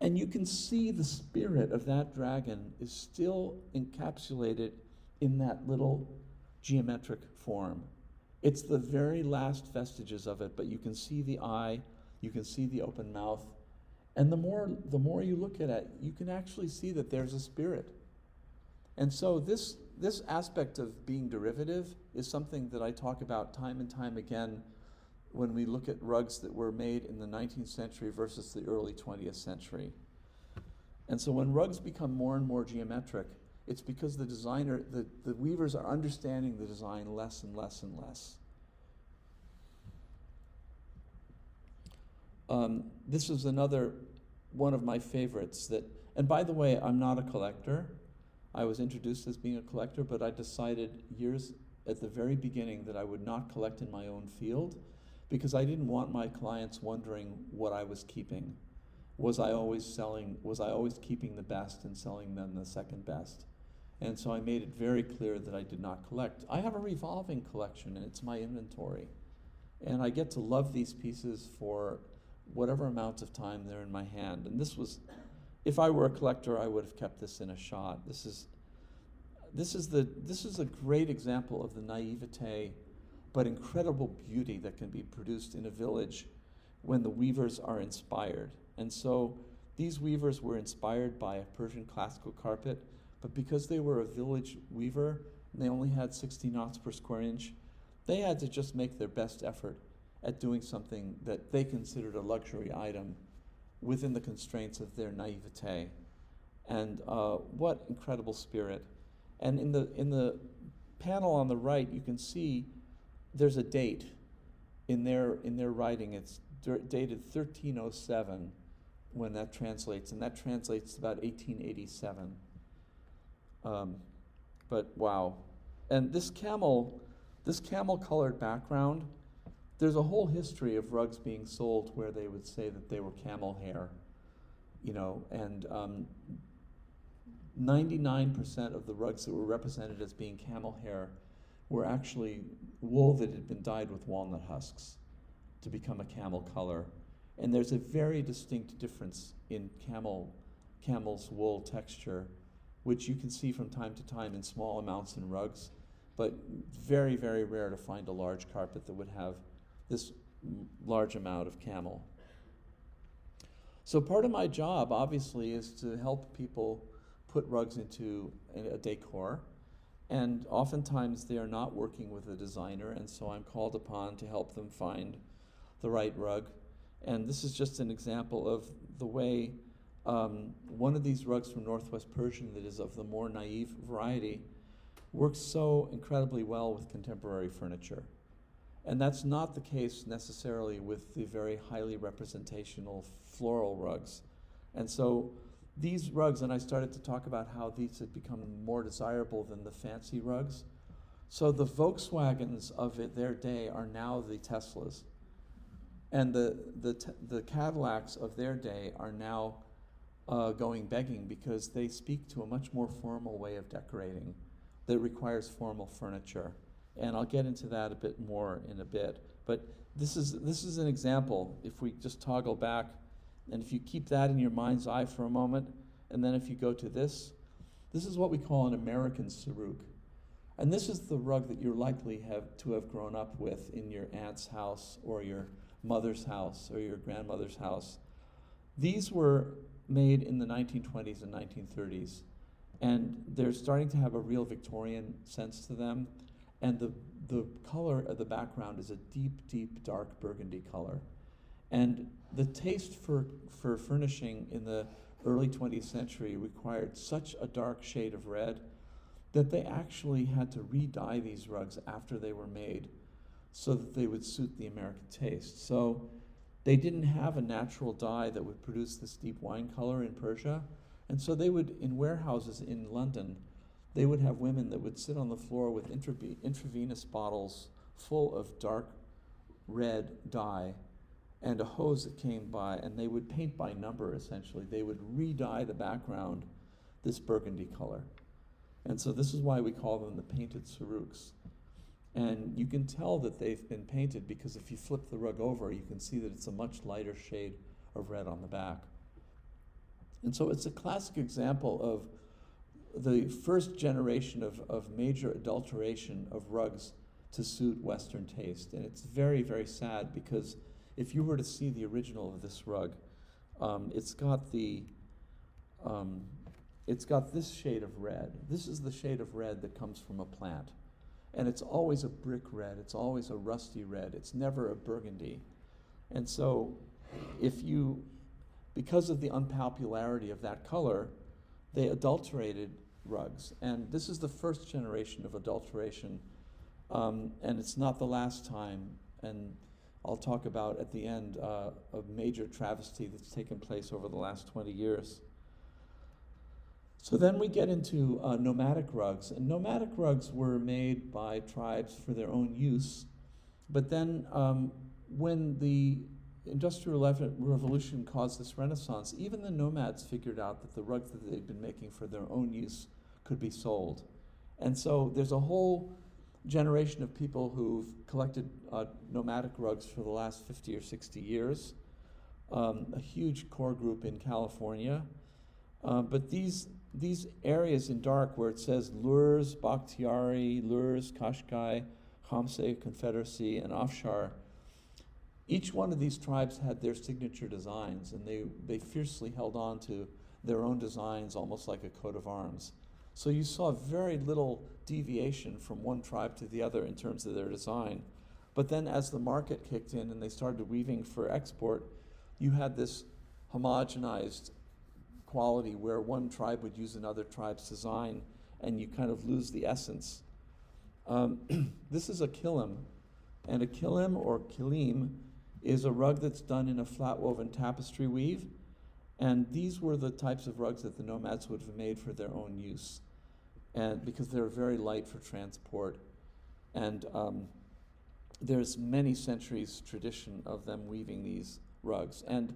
Speaker 1: And you can see the spirit of that dragon is still encapsulated in that little geometric form. It's the very last vestiges of it, but you can see the eye, you can see the open mouth, and the more you look at it, you can actually see that there's a spirit. And so this aspect of being derivative is something that I talk about time and time again when we look at rugs that were made in the 19th century versus the early 20th century. And so when rugs become more and more geometric, it's because the weavers are understanding the design less and less and less. This is another one of my favorites and by the way, I'm not a collector. I was introduced as being a collector, but I decided years at the very beginning that I would not collect in my own field because I didn't want my clients wondering what I was keeping. Was I always keeping the best and selling them the second best? And so I made it very clear that I did not collect. I have a revolving collection and it's my inventory. And I get to love these pieces for whatever amount of time they're in my hand. And if I were a collector, I would have kept this in a shot. This is a great example of the naivete, but incredible beauty that can be produced in a village when the weavers are inspired. And so these weavers were inspired by a Persian classical carpet, but because they were a village weaver, and they only had 60 knots per square inch, they had to just make their best effort at doing something that they considered a luxury item within the constraints of their naivete. And what incredible spirit. And in the panel on the right, you can see there's a date in their writing. It's dated 1307 when that translates, and that translates to about 1887. But wow. And this camel colored background, there's a whole history of rugs being sold where they would say that they were camel hair, and 99% of the rugs that were represented as being camel hair were actually wool that had been dyed with walnut husks to become a camel color. And there's a very distinct difference in camel's wool texture, which you can see from time to time in small amounts in rugs, but very, very rare to find a large carpet that would have this large amount of camel. So part of my job, obviously, is to help people put rugs into a decor, and oftentimes they are not working with a designer, and so I'm called upon to help them find the right rug. And this is just an example of the way one of these rugs from Northwest Persian that is of the more naive variety works so incredibly well with contemporary furniture. And that's not the case necessarily with the very highly representational floral rugs. And so these rugs, and I started to talk about how these had become more desirable than the fancy rugs. So the Volkswagens of their day are now the Teslas. And the Cadillacs of their day are now going begging because they speak to a much more formal way of decorating that requires formal furniture. And I'll get into that a bit more in a bit. But this is an example. If we just toggle back, and if you keep that in your mind's eye for a moment, and then if you go to this is what we call an American Saruk. And this is the rug that you're likely to have grown up with in your aunt's house or your mother's house or your grandmother's house. These were made in the 1920s and 1930s, and they're starting to have a real Victorian sense to them. And the color of the background is a deep, deep, dark burgundy color. And the taste for furnishing in the early 20th century required such a dark shade of red that they actually had to re-dye these rugs after they were made so that they would suit the American taste. So they didn't have a natural dye that would produce this deep wine color in Persia. And so they would, in warehouses in London, they would have women that would sit on the floor with intravenous bottles full of dark red dye and a hose that came by, and they would paint by number, essentially. They would re-dye the background this burgundy color. And so this is why we call them the painted Saruks. And you can tell that they've been painted because if you flip the rug over, you can see that it's a much lighter shade of red on the back. And so it's a classic example of the first generation of major adulteration of rugs to suit Western taste. And it's very, very sad, because if you were to see the original of this rug, it's got this shade of red. This is the shade of red that comes from a plant. And it's always a brick red. It's always a rusty red. It's never a burgundy. And so because of the unpopularity of that color, they adulterated rugs. And this is the first generation of adulteration, and it's not the last time. And I'll talk about at the end a major travesty that's taken place over the last 20 years. So then we get into nomadic rugs. And nomadic rugs were made by tribes for their own use. But then when the Industrial Revolution caused this renaissance, even the nomads figured out that the rugs that they'd been making for their own use could be sold. And so there's a whole generation of people who've collected nomadic rugs for the last 50 or 60 years, a huge core group in California. But these areas in dark where it says Lurs, Bakhtiari, Lurs, Qashqai, Khamseh, Confederacy, and Afshar, each one of these tribes had their signature designs, and they fiercely held on to their own designs, almost like a coat of arms. So you saw very little deviation from one tribe to the other in terms of their design. But then as the market kicked in and they started weaving for export, you had this homogenized quality where one tribe would use another tribe's design, and you kind of lose the essence. This is a kilim, and a kilim or kilim is a rug that's done in a flat woven tapestry weave, and these were the types of rugs that the nomads would have made for their own use, and because they're very light for transport. And there's many centuries tradition of them weaving these rugs. And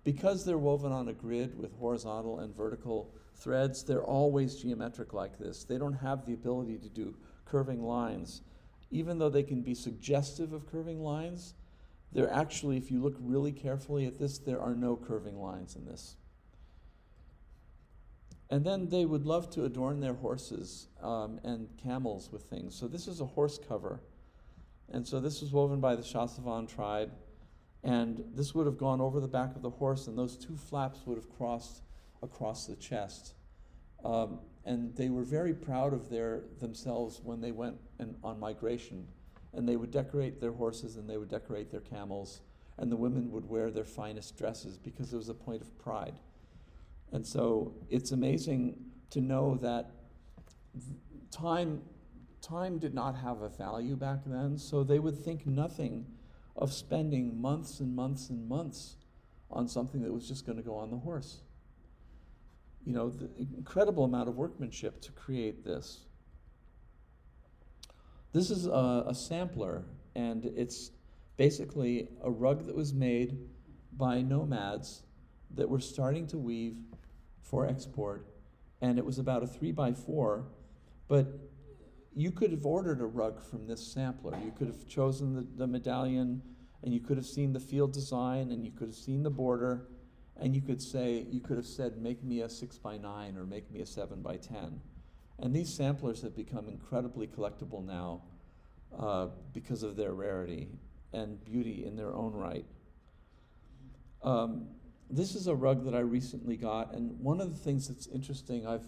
Speaker 1: because they're woven on a grid with horizontal and vertical threads, they're always geometric like this. They don't have the ability to do curving lines. Even though they can be suggestive of curving lines, they're actually, if you look really carefully at this, there are no curving lines in this. And then they would love to adorn their horses and camels with things. So this is a horse cover. And so this was woven by the Shasavan tribe. And this would have gone over the back of the horse, and those two flaps would have crossed across the chest. And they were very proud of themselves when they went on migration. And they would decorate their horses and they would decorate their camels. And the women would wear their finest dresses because it was a point of pride. And so it's amazing to know that time did not have a value back then, so they would think nothing of spending months and months and months on something that was just going to go on the horse. You know, the incredible amount of workmanship to create this. This is a sampler, and it's basically a rug that was made by nomads that were starting to weave for export, and it was about a 3x4, but you could have ordered a rug from this sampler. You could have chosen the medallion, and you could have seen the field design, and you could have seen the border, and you could have said, make me a 6x9 or make me a 7x10. And these samplers have become incredibly collectible now because of their rarity and beauty in their own right. This is a rug that I recently got, and one of the things that's interesting, I've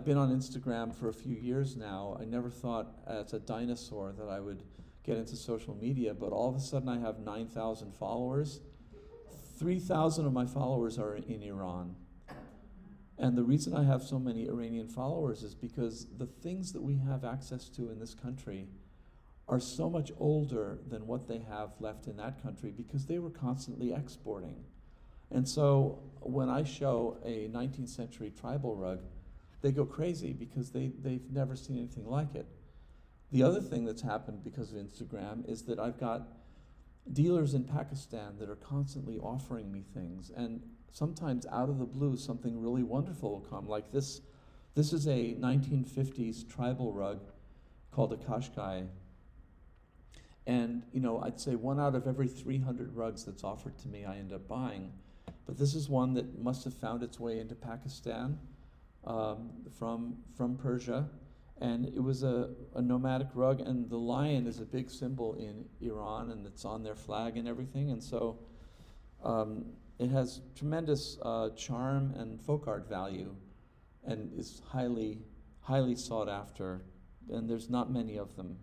Speaker 1: been on Instagram for a few years now. I never thought as a dinosaur that I would get into social media, but all of a sudden I have 9,000 followers. 3,000 of my followers are in Iran. And the reason I have so many Iranian followers is because the things that we have access to in this country are so much older than what they have left in that country because they were constantly exporting. And so when I show a 19th century tribal rug, they go crazy because they've never seen anything like it. The other thing that's happened because of Instagram is that I've got dealers in Pakistan that are constantly offering me things, and sometimes out of the blue something really wonderful will come, like this. This is a 1950s tribal rug called a Qashqai, and I'd say 1 out of every 300 rugs that's offered to me I end up buying. but this is one that must have found its way into Pakistan from Persia. And it was a nomadic rug, and the lion is a big symbol in Iran, and it's on their flag and everything. And so it has tremendous charm and folk art value, and is highly, highly sought after, and there's not many of them.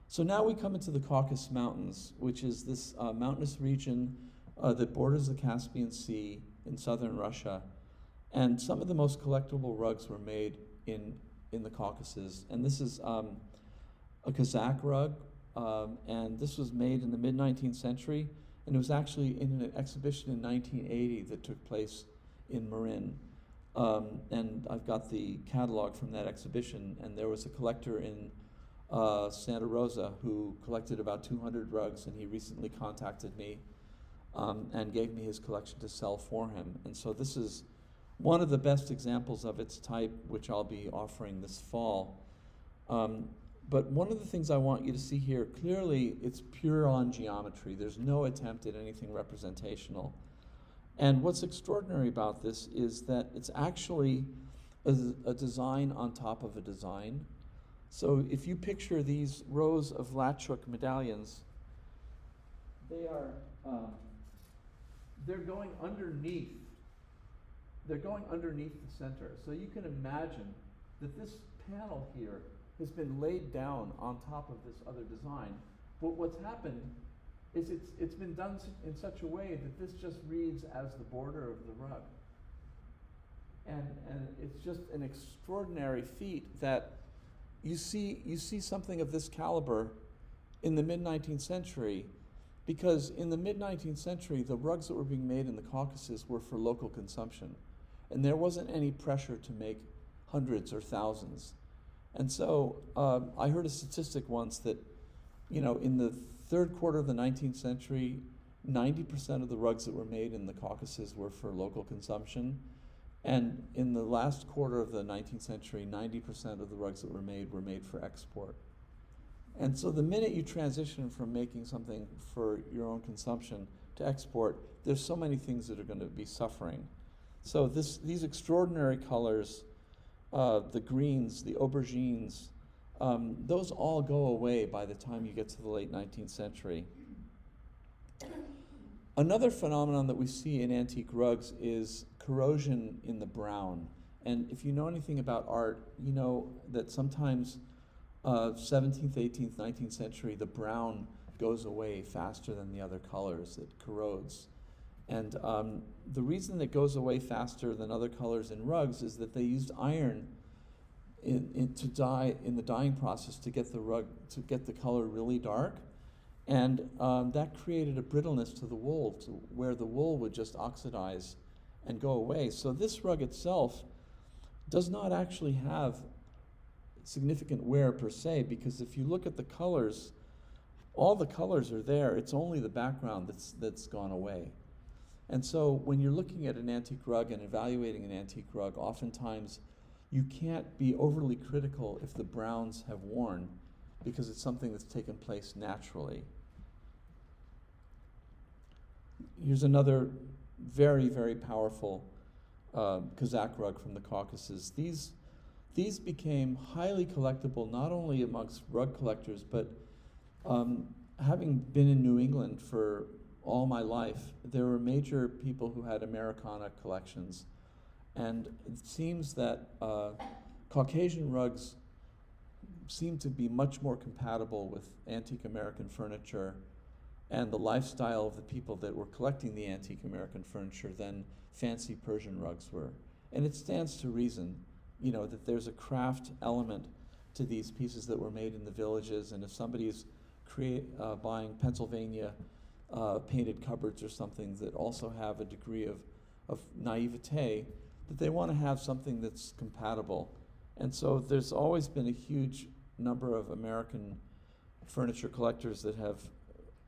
Speaker 1: So now we come into the Caucasus Mountains, which is this mountainous region that borders the Caspian Sea in southern Russia. And some of the most collectible rugs were made in the Caucasus. And this is a Kazakh rug, and this was made in the mid-19th century, and it was actually in an exhibition in 1980 that took place in Marin. And I've got the catalog from that exhibition, and there was a collector in Santa Rosa who collected about 200 rugs, and he recently contacted me and gave me his collection to sell for him. And so this is one of the best examples of its type, which I'll be offering this fall. But one of the things I want you to see here, clearly it's pure on geometry. There's no attempt at anything representational. And what's extraordinary about this is that it's actually a design on top of a design. So if you picture these rows of Latchuk medallions, they are, they're going underneath the center. So you can imagine that this panel here has been laid down on top of this other design. But what's happened is it's been done in such a way that this just reads as the border of the rug. And it's just an extraordinary feat that you see something of this caliber in the mid-19th century, because in the mid-19th century, the rugs that were being made in the Caucasus were for local consumption. And there wasn't any pressure to make hundreds or thousands. And so I heard a statistic once that, in the third quarter of the 19th century, 90% of the rugs that were made in the Caucasus were for local consumption. And in the last quarter of the 19th century, 90% of the rugs that were made for export. And so the minute you transition from making something for your own consumption to export, there's so many things that are going to be suffering. So these extraordinary colors, the greens, the aubergines, those all go away by the time you get to the late 19th century. Another phenomenon that we see in antique rugs is corrosion in the brown. And if you know anything about art, you know that sometimes 17th, 18th, 19th century, the brown goes away faster than the other colors. It corrodes. And the reason it goes away faster than other colors in rugs is that they used iron to dye in the dyeing process to get the color really dark. And that created a brittleness to the wool, to where the wool would just oxidize and go away. So this rug itself does not actually have significant wear per se, because if you look at the colors, all the colors are there. It's only the background that's gone away. And so when you're looking at an antique rug and evaluating an antique rug, oftentimes you can't be overly critical if the browns have worn, because it's something that's taken place naturally. Here's another very, very powerful Kazakh rug from the Caucasus. These became highly collectible, not only amongst rug collectors, but having been in New England for all my life, there were major people who had Americana collections. And it seems that Caucasian rugs seem to be much more compatible with antique American furniture and the lifestyle of the people that were collecting the antique American furniture than fancy Persian rugs were. And it stands to reason, that there's a craft element to these pieces that were made in the villages, and if somebody's buying Pennsylvania painted cupboards or something that also have a degree of naivete, that they want to have something that's compatible. And so there's always been a huge number of American furniture collectors that have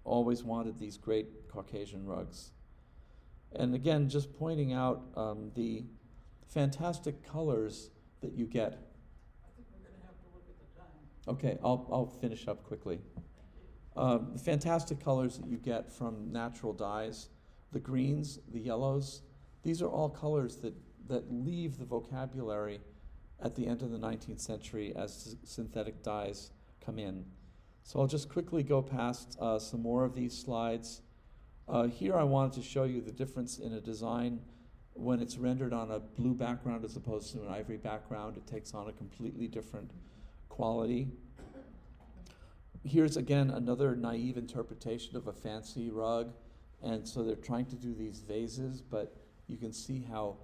Speaker 1: always wanted these great Caucasian rugs. And again, just pointing out the fantastic colors that you get.
Speaker 2: I think we're going to have to look at the time.
Speaker 1: Okay, I'll finish up quickly. The fantastic colors that you get from natural dyes, the greens, the yellows. These are all colors that leave the vocabulary at the end of the 19th century as synthetic dyes come in. So I'll just quickly go past some more of these slides. Here I wanted to show you the difference in a design when it's rendered on a blue background as opposed to an ivory background. It takes on a completely different quality. Here's again another naive interpretation of a fancy rug, and so they're trying to do these vases, but you can see how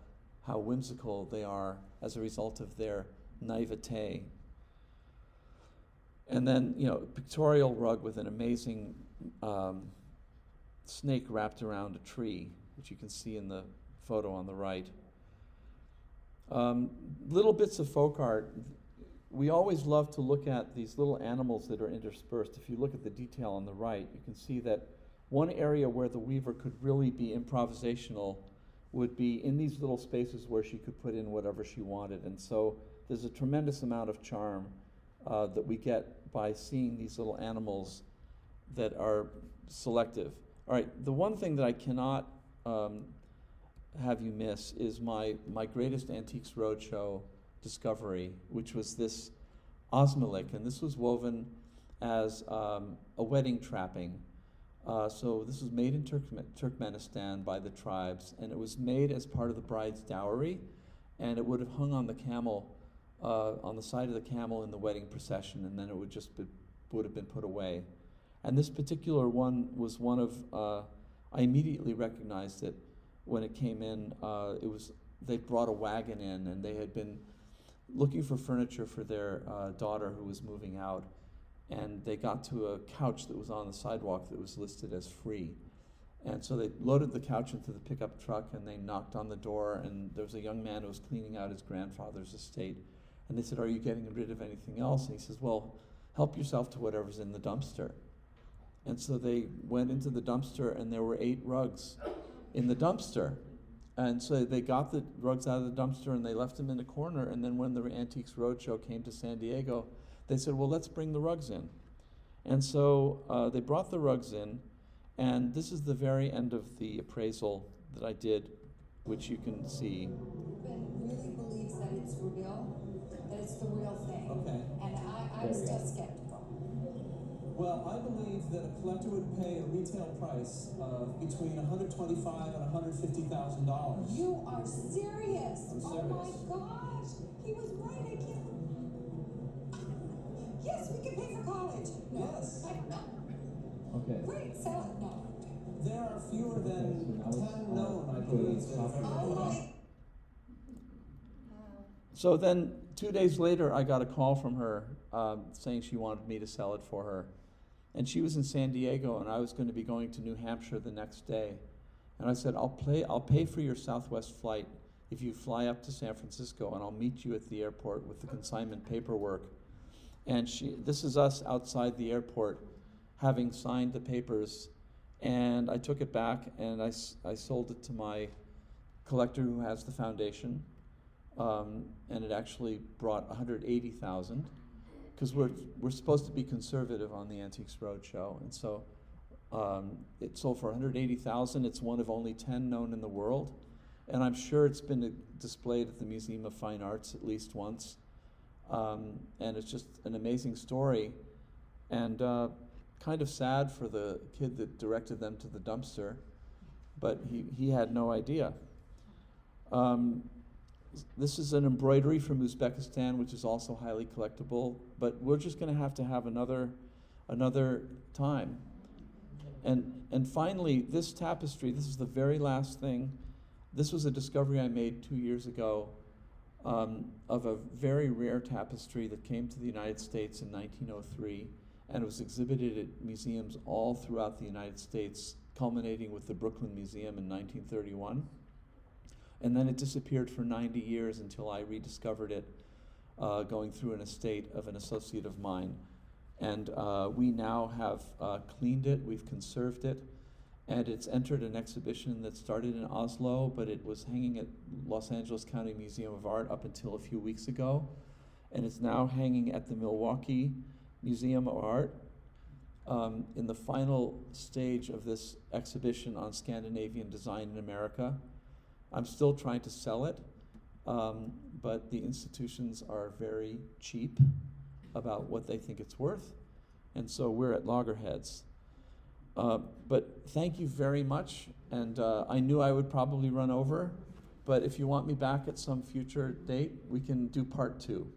Speaker 1: whimsical they are as a result of their naivete. And then, pictorial rug with an amazing snake wrapped around a tree, which you can see in the photo on the right. Little bits of folk art. We always love to look at these little animals that are interspersed. If you look at the detail on the right, you can see that one area where the weaver could really be improvisational would be in these little spaces where she could put in whatever she wanted. And so there's a tremendous amount of charm that we get by seeing these little animals that are selective. All right, the one thing that I cannot have you miss is my greatest Antiques Roadshow discovery, which was this osmalik, and this was woven as a wedding trapping. So this was made in Turkmenistan by the tribes, and it was made as part of the bride's dowry, and it would have hung on the camel, on the side of the camel in the wedding procession, and then it would have been put away. And this particular one was one of, I immediately recognized it when it came in. They brought a wagon in, and they had been looking for furniture for their daughter who was moving out, and they got to a couch that was on the sidewalk that was listed as free. And so they loaded the couch into the pickup truck, and they knocked on the door, and there was a young man who was cleaning out his grandfather's estate. And they said, "Are you getting rid of anything else?" And he says, "Well, help yourself to whatever's in the dumpster." And so they went into the dumpster, and there were 8 rugs in the dumpster. And so they got the rugs out of the dumpster, and they left them in a corner. And then when the Antiques Roadshow came to San Diego, they said, "Well, let's bring the rugs in." And so they brought the rugs in, and this is the very end of the appraisal that I did, which you can see.
Speaker 3: Ben really believes that it's real, that it's the real thing.
Speaker 4: Okay.
Speaker 3: And I'm still skeptical.
Speaker 4: Well, I believe that a collector would pay a retail price of between $125,000 and $150,000.
Speaker 3: You are serious?
Speaker 4: I'm
Speaker 3: Oh my
Speaker 4: serious.
Speaker 3: gosh. He was right. I can't. Yes, we can pay for college. No.
Speaker 4: Yes.
Speaker 1: Okay.
Speaker 3: Great, sell it. No.
Speaker 4: There are fewer than
Speaker 1: Okay, so now
Speaker 4: 10 known, I believe.
Speaker 3: Oh my.
Speaker 1: So then 2 days later, I got a call from her saying she wanted me to sell it for her. And she was in San Diego, and I was going to be going to New Hampshire the next day. And I said, I'll pay for your Southwest flight if you fly up to San Francisco, and I'll meet you at the airport with the consignment paperwork. And this is us outside the airport having signed the papers. And I took it back, and I sold it to my collector who has the foundation. And it actually brought $180,000, because we're supposed to be conservative on the Antiques Roadshow, and so it sold for $180,000. It's one of only 10 known in the world, and I'm sure it's been displayed at the Museum of Fine Arts at least once. And it's just an amazing story, and kind of sad for the kid that directed them to the dumpster, but he had no idea. This is an embroidery from Uzbekistan, which is also highly collectible, but we're just going to have another time. And finally, this tapestry, this is the very last thing. This was a discovery I made 2 years ago of a very rare tapestry that came to the United States in 1903, and it was exhibited at museums all throughout the United States, culminating with the Brooklyn Museum in 1931. And then it disappeared for 90 years until I rediscovered it, going through an estate of an associate of mine. And we now have cleaned it, we've conserved it, and it's entered an exhibition that started in Oslo, but it was hanging at Los Angeles County Museum of Art up until a few weeks ago. And it's now hanging at the Milwaukee Museum of Art. in the final stage of this exhibition on Scandinavian design in America. I'm still trying to sell it, but the institutions are very cheap about what they think it's worth, and so we're at loggerheads. But thank you very much, and I knew I would probably run over, but if you want me back at some future date, we can do part 2.